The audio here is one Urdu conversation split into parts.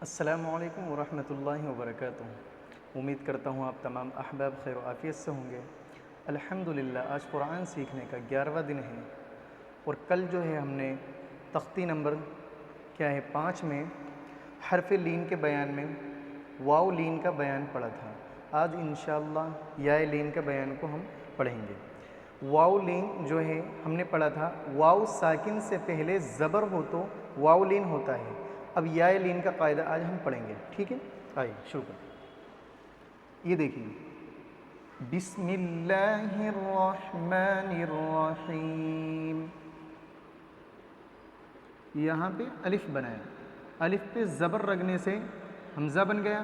السلام علیکم ورحمۃ اللہ وبرکاتہ۔ امید کرتا ہوں آپ تمام احباب خیر و عافیت سے ہوں گے۔ الحمدللہ آج قرآن سیکھنے کا 11واں دن ہے، اور کل جو ہے ہم نے تختی نمبر 5 میں حرف لین کے بیان میں واو لین کا بیان پڑھا تھا۔ آج انشاءاللہ یا لین کا بیان کو ہم پڑھیں گے۔ واو لین جو ہے ہم نے پڑھا تھا، واو ساکن سے پہلے زبر ہو تو واو لین ہوتا ہے۔ اب یا لین کا قاعدہ آج ہم پڑھیں گے، ٹھیک ہے؟ آئیے شروع کریں۔ یہ دیکھیے، بسم اللہ الرحمن الرحیم، یہاں پہ الف بنایا، الف پہ زبر رگنے سے حمزہ بن گیا،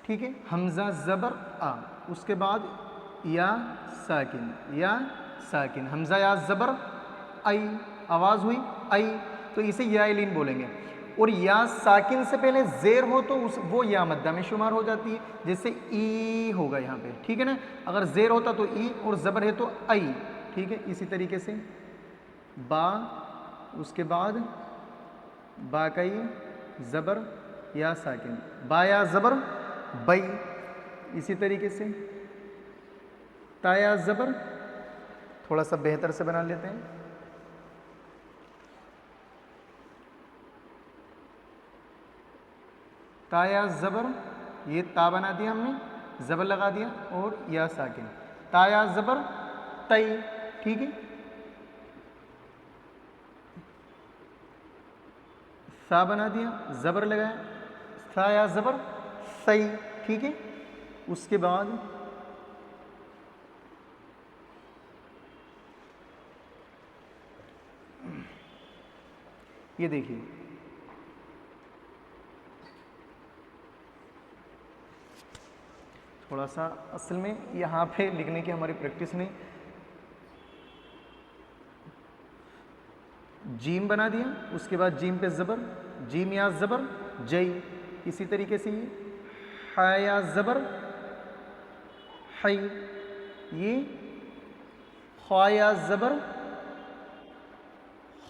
ٹھیک ہے؟ حمزہ زبر آ، اس کے بعد یا ساکن، یا ساکن، حمزہ یا زبر ای، آواز ہوئی ای، تو اسے یا لین بولیں گے۔ اور یا ساکن سے پہلے زیر ہو تو وہ یا مدہ میں شمار ہو جاتی ہے، جیسے ای ہوگا یہاں پہ، ٹھیک ہے نا؟ اگر زیر ہوتا تو ای، اور زبر ہے تو ای، ٹھیک ہے؟ اسی طریقے سے با، اس کے بعد با کا یہ زبر یا ساکن، با یا زبر بئی، اسی طریقے سے تا یا زبر، تھوڑا سا بہتر سے بنا لیتے ہیں، تا یا زبر، یہ تا بنا دیا ہم نے، زبر لگا دیا، اور یا ساکن، تا یا زبر تئی، ٹھیک ہے؟ سا بنا دیا، زبر لگایا، سا یا زبر سی، ٹھیک ہے؟ اس کے بعد یہ دیکھیے، تھوڑا سا اصل میں یہاں پہ لکھنے کی ہماری پریکٹس نہیں، جیم بنا دیا، اس کے بعد جیم پہ زبر، جیم یا زبر جئی، اسی طریقے سے یہ ہا یا زبر ہئی، یہ خوا یا زبر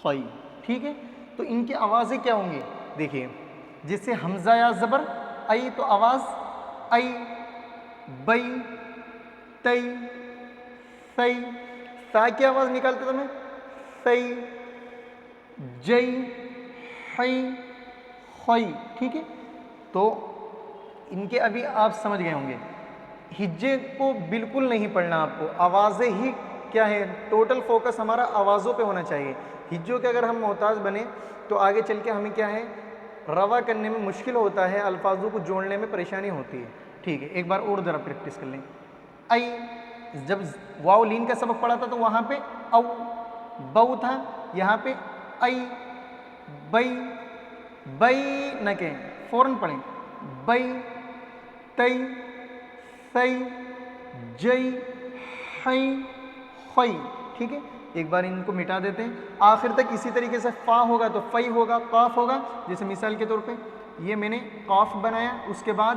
خئی، ٹھیک ہے؟ تو ان کی آوازیں کیا ہوں گی؟ دیکھیے، جیسے حمزہ یا زبر ای تو آواز ای، بئی، تئی، سی، سا کی آواز نکالتے تو میں سی، جئی، ہئی، خئی، ٹھیک ہے؟ تو ان کے ابھی آپ سمجھ گئے ہوں گے، ہجے کو بالکل نہیں پڑھنا آپ کو، آوازیں ہی کیا ہے، ٹوٹل فوکس ہمارا آوازوں پہ ہونا چاہیے۔ ہجوں کے اگر ہم محتاج بنے تو آگے چل کے ہمیں کیا ہے، روا کرنے میں مشکل ہوتا ہے، الفاظوں کو جوڑنے میں پریشانی ہوتی ہے، ٹھیک ہے؟ ایک بار اور ذرا پریکٹس کر لیں۔ ای، جب واو لین کا سبق پڑھا تھا تو وہاں پہ او بو تھا، یہاں پہ ای، بئی، بئی نہ کہیں، فوراً پڑھیں، بئی، تئی، سی، جئی، ہئی، خئی، ٹھیک ہے؟ ایک بار ان کو مٹا دیتے ہیں، آخر تک اسی طریقے سے فا ہوگا تو فئی ہوگا، قاف ہوگا، جیسے مثال کے طور پہ یہ میں نے قاف بنایا، اس کے بعد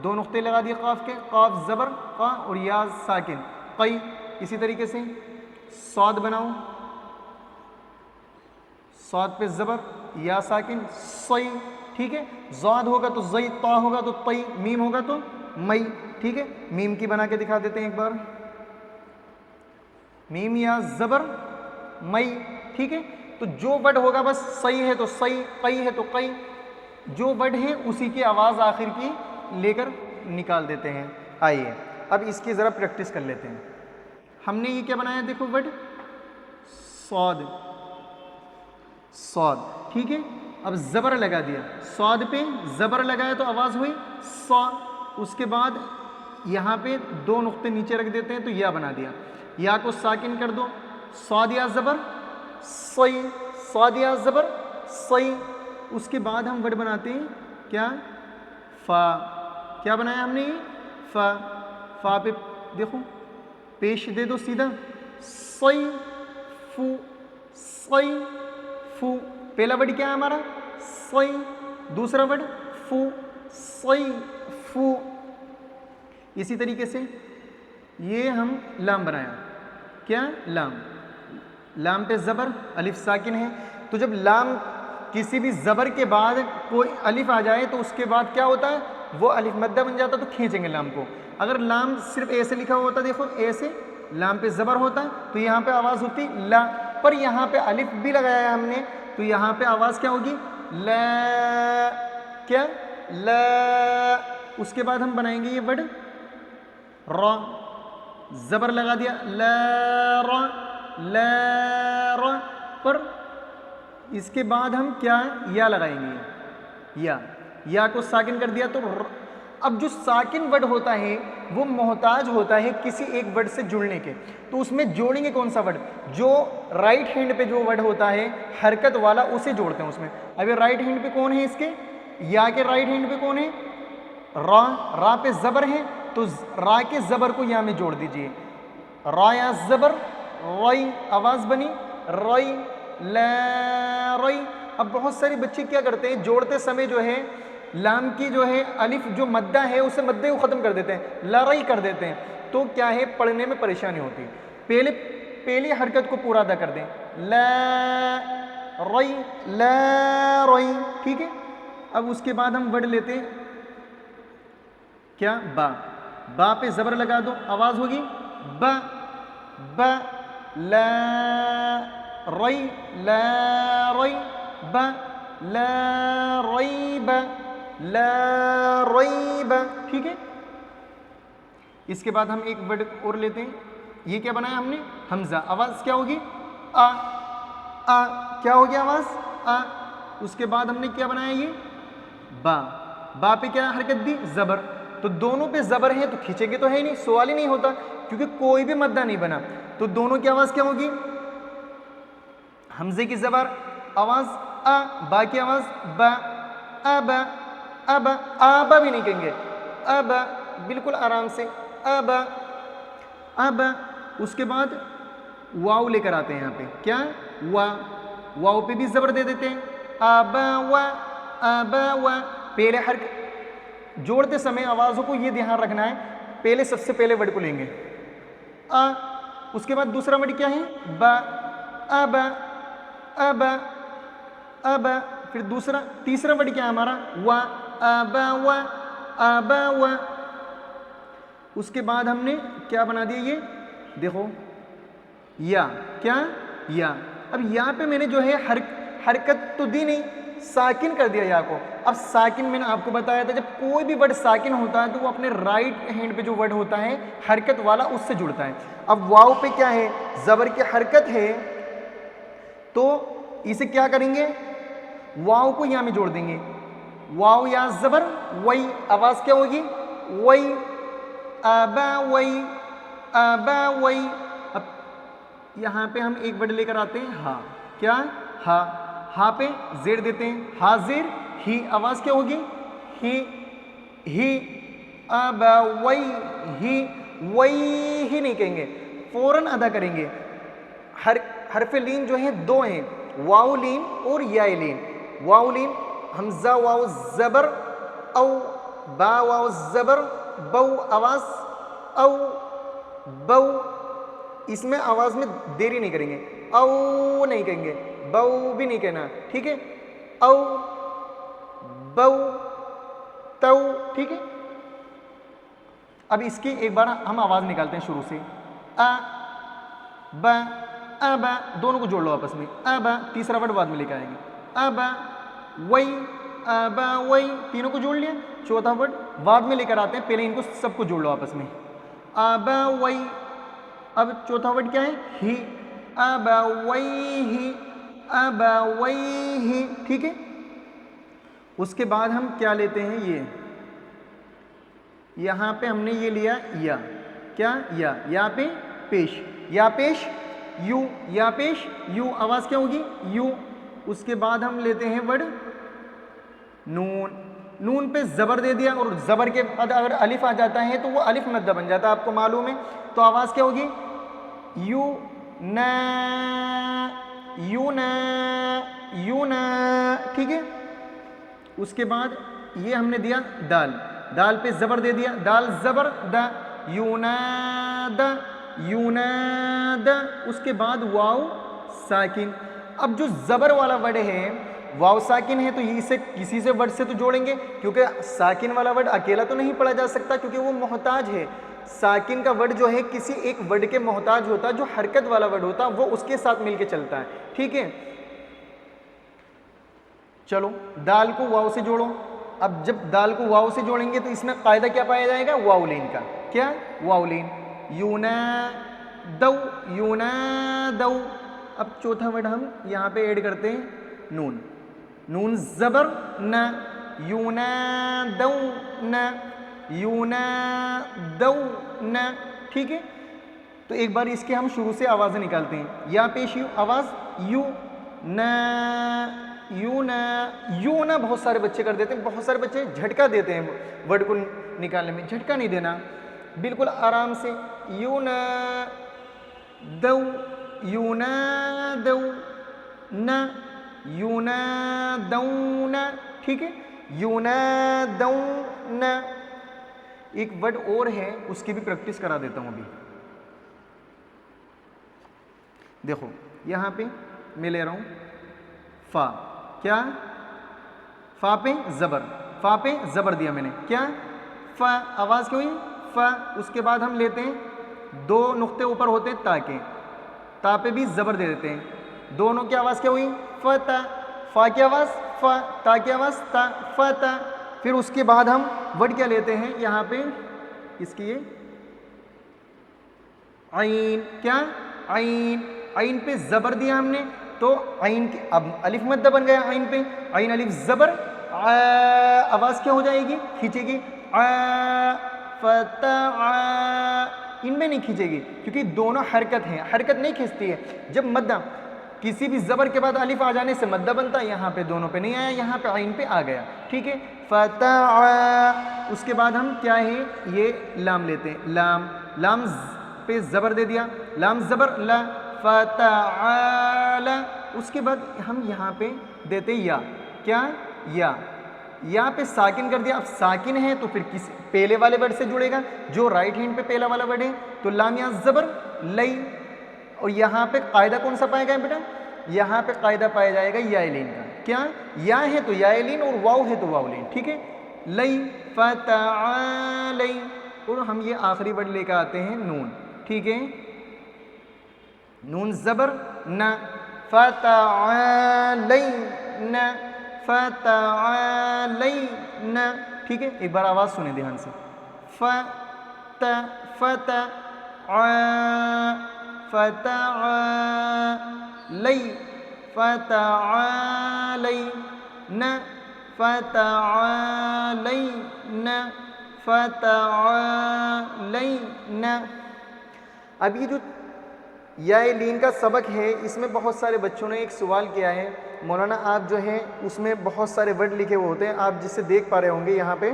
دو نقطے لگا دیے قاف کے، قاف زبر قا، اور یا ساکن قئی، اسی طریقے سے صاد بناؤ، صاد پہ زبر یا ساکن صی، ٹھیک ہے؟ زاد ہوگا تو زئی، طا ہوگا تو طی، میم ہوگا تو مئی، ٹھیک ہے؟ میم کی بنا کے دکھا دیتے ہیں ایک بار، میم یا زبر مئی، ٹھیک ہے؟ تو جو ورڈ ہوگا بس صحیح ہے تو صحیح، قئی ہے تو قئی، جو ورڈ ہے اسی کی آواز آخر کی لے کر نکال دیتے ہیں۔ آئیے اب اس کی ذرا پریکٹس کر لیتے ہیں۔ ہم نے یہ کیا بنایا، دیکھو ورڈ صاد، صاد، ٹھیک ہے؟ اب زبر لگا دیا، صاد پہ زبر لگایا تو آواز ہوئی صا، اس کے بعد یہاں پہ دو نقطے نیچے رکھ دیتے ہیں تو یا بنا دیا، یا کو ساکن کر دو، صاد یا زبر صی، صاد یا زبر صی، اس کے بعد ہم ورڈ بناتے ہیں کیا، فا، کیا بنایا ہم نے، یہ فا، فا پہ دیکھو پیش دے دو سیدھا، صی فو، صی فو، پہلا ورڈ کیا ہے ہمارا صی، دوسرا ورڈ فو، صی فو، اسی طریقے سے یہ ہم لام بنایا، کیا لام، لام پہ زبر، الف ساکن ہے، تو جب لام کسی بھی زبر کے بعد کوئی الف آ جائے تو اس کے بعد کیا ہوتا ہے؟ وہ الف مدہ بن جاتا ہے، تو کھینچیں گے لام کو۔ اگر لام صرف اے سے لکھا ہوتا، دیکھو اے سے لام پہ زبر ہوتا تو یہاں پہ آواز ہوتی لا، پر یہاں پہ الف بھی لگایا ہے ہم نے تو یہاں پہ آواز کیا ہوگی؟ لا، کیا؟ لا۔ اس کے بعد ہم بنائیں گے یہ ورڈ را، زبر لگا دیا لا را، لا را، پر اس کے بعد ہم کیا یا لگائیں گے، یا کو ساکن کر دیا تو اب جو ساکن ورڈ ہوتا ہے وہ محتاج ہوتا ہے کسی ایک ورڈ سے جڑنے کے، تو اس میں جوڑیں گے کون سا ورڈ؟ جو رائٹ ہینڈ پہ جو ورڈ ہوتا ہے حرکت والا اسے جوڑتے ہیں اس میں۔ اب یہ رائٹ ہینڈ پہ کون ہے اس کے؟ یا کے رائٹ ہینڈ پہ کون ہے؟ را، را پہ زبر ہے تو را کے زبر کو یا میں جوڑ دیجئے، را یا زبر رائی، آواز بنی رائی، لا رائی۔ اب بہت سارے بچے کیا کرتے ہیں، جوڑتے سمے جو ہے لام کی جو ہے الف جو مدہ ہے اسے مدے کو ختم کر دیتے ہیں، لارائی کر دیتے ہیں، تو کیا ہے پڑھنے میں پریشانی ہوتی ہے۔ پہلی حرکت کو پورا ادا کر دیں، لا رائی، لا رائی، ٹھیک ہے۔ اب اس کے بعد ہم ورڈ لیتے ہیں کیا؟ با، با پہ زبر لگا دو، آواز ہوگی با، با، لا رائی، لا رائی، با، لا ریب، لا ریب، ٹھیک ہے۔ اس کے بعد ہم ایک ورڈ اور لیتے ہیں، یہ کیا بنایا ہم نے؟ حمزہ، آواز کیا ہوگی؟ آ، آ، کیا ہوگی آواز؟ آ۔ اس کے بعد ہم نے کیا بنایا؟ یہ با، با پہ کیا حرکت دی؟ زبر، تو دونوں پہ زبر ہیں تو کھینچیں گے تو ہے نہیں، سوال ہی نہیں ہوتا کیونکہ کوئی بھی مدہ نہیں بنا، تو دونوں کی آواز کیا ہوگی؟ حمزے کی زبر آواز آ، با کی آواز با، ابا، ابا، آبا بھی نہیں کہیں گے، ابا، بالکل آرام سے ابا، ابا۔ اس کے بعد واو لے کر آتے ہیں یہاں پہ، کیا؟ وا، واو پہ بھی زبر دے دیتے ہیں، ابا وا، ابا وا۔ پہلے حرکت جوڑتے سمے آوازوں کو یہ دھیان رکھنا ہے، پہلے سب سے پہلے ورڈ کو لیں گے آ، اس کے بعد دوسرا ورڈ کیا ہے؟ با، ابا، ابا، ابا، پھر تیسرا ورڈ کیا ہے ہمارا؟ وا، ابا وا، ابا وا۔ اس کے بعد ہم نے کیا بنا دیا؟ یہ دیکھو یا، کیا؟ یا۔ اب یہاں پہ میں نے جو ہے حرکت تو دی نہیں، ساکن کر دیا یا کو۔ اب ساکن میں نے آپ کو بتایا تھا جب کوئی بھی ورڈ ساکن ہوتا ہے تو وہ اپنے رائٹ ہینڈ پہ جو ورڈ ہوتا ہے حرکت والا اس سے جڑتا ہے۔ اب واو پہ کیا ہے؟ زبر کی حرکت ہے تو اسے کیا کریں گے؟ واو کو یہاں میں جوڑ دیں گے، واو یا زبر وئی، آواز کیا ہوگی؟ وئی، ابا وئی، ابا وئی۔ اب یہاں پہ ہم ایک ورڈ لے کر آتے ہیں ہا، کیا؟ ہا، ہا پہ زیر دیتے ہیں، حاضر ہی، آواز کیا ہوگی؟ ہی، ابا وئی ہی، وئی ہی نہیں کہیں گے، فوراً ادا کریں گے۔ حرف لین جو ہیں دو ہیں، واو لین اور یا لین۔ واو لین حمزہ واو زبر او، با واو زبر بو، آواز او، بو۔ اس میں آواز میں دیری نہیں کریں گے، او نہیں کہیں گے، بو بھی نہیں کہنا، ٹھیک ہے؟ او، بو، تو، ٹھیک ہے۔ اب اس کی ایک بار ہم آواز نکالتے ہیں شروع سے، ا، ب، ابا، دونوں کو جوڑ لو آپس میں، ابا، تیسرا ورڈ بعد میں لے کے آئیں گے، ابا وئی، ابا وئی، تینوں کو جوڑ لیا۔ چوتھا ورڈ بعد میں لے کر آتے ہیں، پہلے ان کو سب کو جوڑ لو آپس میں، ابا وئی۔ اب چوتھا ورڈ کیا ہے؟ ہی، ابا وئی ہی، ابا وئی ہی، ٹھیک ہے۔ اس کے بعد ہم کیا لیتے ہیں؟ یہ یہاں پہ ہم نے یہ لیا یا، کیا؟ یا پہ پیش، یا پیش یو، یا پیش یو، آواز کیا ہوگی؟ یو۔ اس کے بعد ہم لیتے ہیں ورڈ نون، نون پہ زبر دے دیا اور زبر کے بعد اگر الف آ جاتا ہے تو وہ الف مدہ بن جاتا ہے، آپ کو معلوم ہے، تو آواز کیا ہوگی؟ یو نا، یو نا، یو نا، ٹھیک ہے۔ اس کے بعد یہ ہم نے دیا دال، دال پہ زبر دے دیا، دال زبر دا، یوناد، یوناد۔ اس کے بعد واو ساکن۔ اب جو زبر والا ورڈ ہے واو ساکن ہے تو اسے کسی سے ورڈ سے تو جوڑیں گے، کیونکہ ساکن والا ورڈ اکیلا تو نہیں پڑھا جا سکتا کیونکہ وہ محتاج ہے۔ ساکن کا ورڈ جو ہے کسی ایک ورڈ کے محتاج ہوتا، جو حرکت والا ورڈ ہوتا وہ اس کے ساتھ مل کے چلتا ہے، ٹھیک ہے۔ چلو دال کو واو سے جوڑو، اب جب دال کو واو سے جوڑیں گے تو اس میں قاعدہ کیا پایا جائے گا؟ واو لین کا، کیا؟ واو لین، یونادو، یونادو۔ اب چوتھا ورڈ ہم یہاں پہ ایڈ کرتے ہیں نون، نون زبر نہ، یونادون، یونادون، ٹھیک ہے۔ تو ایک بار اس کے ہم شروع سے آوازیں نکالتے ہیں، یا پیش یو آواز یو، نا، یو نا، یو نا بہت سارے بچے کر دیتے ہیں، بہت سارے بچے جھٹکا دیتے ہیں ورڈ کو نکالنے میں، جھٹکا نہیں دینا، بالکل آرام سے، یو نا دو، یو نا دو نا، یو نا دونا، ٹھیک ہے، یو نا دونا۔ ایک ورڈ اور ہے اس کی بھی پریکٹس کرا دیتا ہوں ابھی، دیکھو یہاں پہ میں لے رہا ہوں فا، کیا؟ فا پہ زبر، فا پہ زبر دیا میں نے، کیا؟ فا، آواز کیا ہوئی؟ فا۔ اس کے بعد ہم لیتے ہیں دو نقطے اوپر ہوتے ہیں تا کے، تا پہ بھی زبر دے دیتے ہیں، دونوں کی آواز کیا ہوئی؟ فتا، فا کی آواز فا، تا کی آواز تا، فتا۔ پھر اس کے بعد ہم ورڈ کیا لیتے ہیں یہاں پہ اس کی، عین، کیا؟ عین، عین پہ زبر دیا ہم نے تو عین کی اب الف مدہ بن گیا عین پہ، عین الف زبر، آواز کیا ہو جائے گی؟ کھینچے گی، فتح، ان میں نہیں کھینچے گی کیونکہ دونوں حرکت ہیں، حرکت نہیں کھینچتی ہے۔ جب مدہ کسی بھی زبر کے بعد الف آ جانے سے مدہ بنتا ہے، یہاں پہ دونوں پہ نہیں آیا، یہاں پہ عین پہ آ گیا، ٹھیک ہے، فتح۔ اس کے بعد ہم کیا ہے یہ لام لیتے ہیں، لام، لام پہ زبر دے دیا، لام زبر لا، فتعال۔ اس کے بعد ہم یہاں پہ دیتے یا، کیا؟ یا، یا پہ ساکن کر دیا، اب ساکن ہے تو پھر کس پہلے والے ورڈ سے جڑے گا، جو رائٹ ہینڈ پہ پہلا والا ورڈ ہے تو لام یا زبر لئی، اور یہاں پہ قاعدہ کون سا پائے گا بیٹا؟ یہاں پہ قاعدہ پایا جائے گا یا لین کا، کیا؟ یا ہے تو یا لین اور واو ہے تو واو لین، ٹھیک ہے، لئی، فتعالی۔ اور ہم یہ آخری ورڈ لے کے آتے ہیں نون، ٹھیک ہے، نون زبر نہ، فتعالین، فتعالین، ٹھیک ہے۔ ایک بار آواز سنیں دھیان سے، فت، فتع، فتعالی، فتعالین، فتعالین، فتعالین۔ اب یہ جو یا لین کا سبق ہے اس میں بہت سارے بچوں نے ایک سوال کیا ہے، مولانا آپ جو ہے اس میں بہت سارے ورڈ لکھے ہوئے ہوتے ہیں، آپ جس سے دیکھ پا رہے ہوں گے یہاں پہ،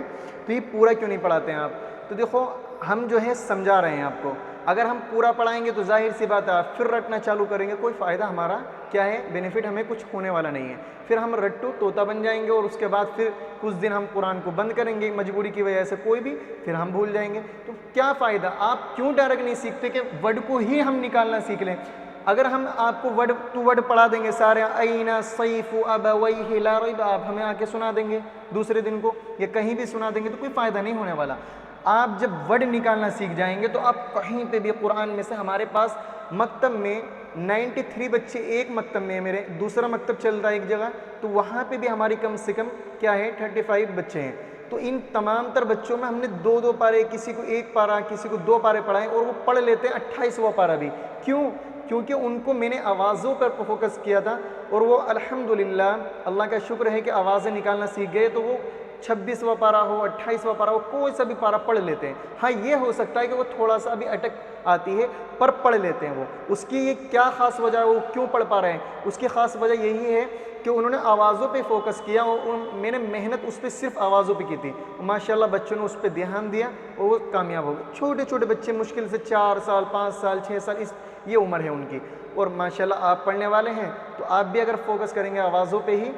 تو یہ پورا کیوں نہیں پڑھاتے ہیں آپ؟ تو دیکھو ہم جو ہے سمجھا رہے ہیں آپ کو، اگر ہم پورا پڑھائیں گے تو ظاہر سی بات ہے آپ پھر رٹنا چالو کریں گے، کوئی فائدہ ہمارا کیا ہے، بینیفٹ ہمیں کچھ ہونے والا نہیں ہے، پھر ہم رٹو طوطا بن جائیں گے، اور اس کے بعد پھر کچھ دن ہم قرآن کو بند کریں گے مجبوری کی وجہ سے کوئی بھی، پھر ہم بھول جائیں گے، تو کیا فائدہ؟ آپ کیوں ڈائریکٹ نہیں سیکھتے کہ ورڈ کو ہی ہم نکالنا سیکھ لیں؟ اگر ہم آپ کو ورڈ ٹو ورڈ پڑھا دیں گے سارے، این صیف ابویہ لا ریب، آپ ہمیں آ کے سنا دیں گے دوسرے دن کو یا کہیں بھی سنا دیں گے تو کوئی فائدہ نہیں ہونے والا۔ آپ جب ورڈ نکالنا سیکھ جائیں گے تو آپ کہیں پہ بھی قرآن میں سے، ہمارے پاس مکتب میں 93 بچے ایک مکتب میں، میرے دوسرا مکتب چلتا ہے ایک جگہ، تو وہاں پہ بھی ہماری کم سے کم کیا ہے 35 بچے ہیں، تو ان تمام تر بچوں میں ہم نے 2 پارے، کسی کو 1 پارا، کسی کو 2 پارے پڑھائے، اور وہ پڑھ لیتے ہیں 28واں پارا بھی، کیوں؟ کیونکہ ان کو میں نے آوازوں پر فوکس کیا تھا، اور وہ الحمدللہ اللہ کا شکر ہے کہ آوازیں نکالنا سیکھ گئے، تو وہ 26واں پارا ہو، 28واں پارا ہو، کوئی سا بھی پارا پڑھ لیتے ہیں۔ ہاں یہ ہو سکتا ہے کہ وہ تھوڑا سا بھی اٹک آتی ہے پر پڑھ لیتے ہیں وہ، اس کی یہ کیا خاص وجہ ہے، وہ کیوں پڑھ پا رہے ہیں؟ اس کی خاص وجہ یہی ہے کہ انہوں نے آوازوں پہ فوکس کیا، اور میں نے محنت اس پہ صرف آوازوں پہ کی تھی، ماشاءاللہ بچوں نے اس پہ دھیان دیا اور وہ کامیاب ہو گئے۔ چھوٹے چھوٹے بچے مشکل سے 4 سال 5 سال 6 سال یہ عمر ہے ان کی، اور ماشاءاللہ آپ پڑھنے والے ہیں تو آپ بھی اگر فوکس کریں گے آوازوں پہ ہی،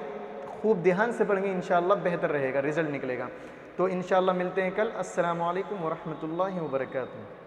خوب دھیان سے پڑھیں گے، انشاءاللہ بہتر رہے گا، رزلٹ نکلے گا۔ تو انشاءاللہ ملتے ہیں کل۔ السلام علیکم ورحمۃ اللہ وبرکاتہ۔